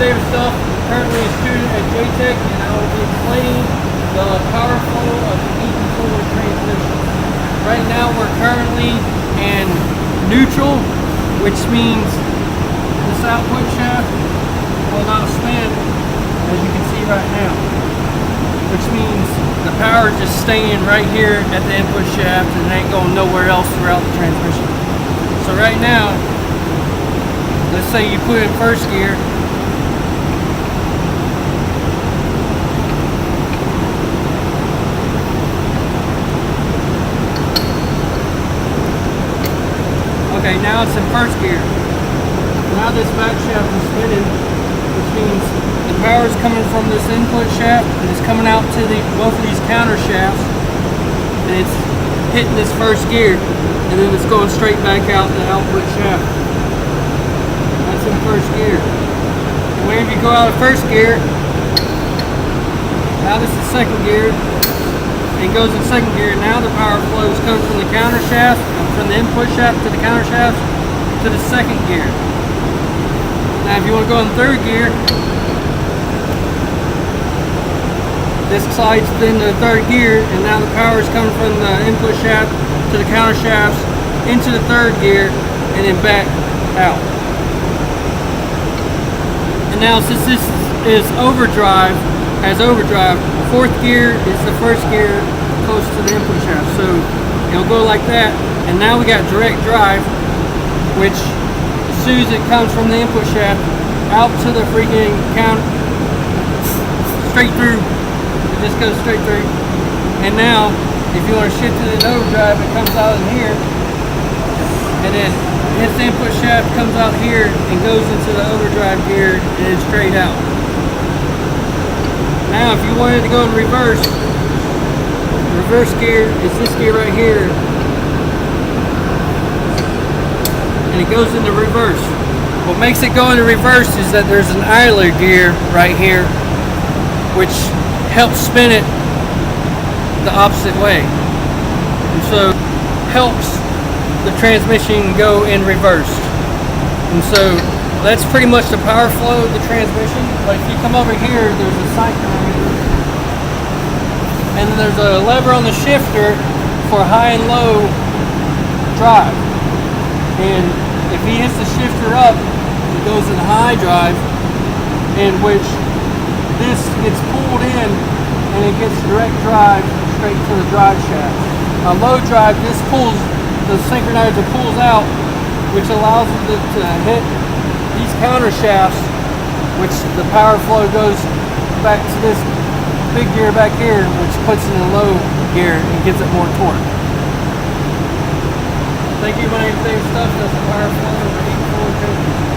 David Stuff, currently a student at JTech, and I will be explaining the power flow of the Eaton forward transmission. Right now we're currently in neutral, which means this output shaft will not spin, as you can see right now, which means the power is just staying right here at the input shaft and it ain't going nowhere else throughout the transmission. So right now, let's say you put in first gear. Okay, now it's in first gear. Now this back shaft is spinning, which means the power is coming from this input shaft and it's coming out to both of these counter shafts, and it's hitting this first gear, and then it's going straight back out the output shaft. That's in first gear. And whenever you go out of first gear, now this is second gear, and it goes in second gear. Now the power flow is coming from the counter shaft, from the input shaft to the counter shaft to the second gear. Now if you want to go in third gear, this slides into the third gear, and now the power is coming from the input shaft to the counter shafts into the third gear and then back out. And now since this is overdrive, fourth gear is the first gear close to the input shaft. So it'll go like that, and now we got direct drive, which as soon as it comes from the input shaft out to the freaking count, straight through. It just goes straight through. And now, if you want to shift it in overdrive, it comes out in here, and then hits the input shaft, comes out here, and goes into the overdrive gear, and it's straight out. Now, if you wanted to go in reverse, the reverse gear is this gear right here, and it goes into reverse. What makes it go into reverse is that there's an idler gear right here, which helps spin it the opposite way, and so helps the transmission go in reverse. And so that's pretty much the power flow of the transmission. But if you come over here, there's a synchrometer, and then there's a lever on the shifter for high and low drive. And if he hits the shifter up, it goes in high drive, in which this gets pulled in and it gets direct drive straight to the drive shaft. On low drive, this pulls, the synchronizer pulls out, which allows it to hit these counter shafts, which the power flow goes back to this big gear back here, which puts it in low gear and gives it more torque. Thank you, my name is David Stuff. That's the power flow of the Eaton forward transmission.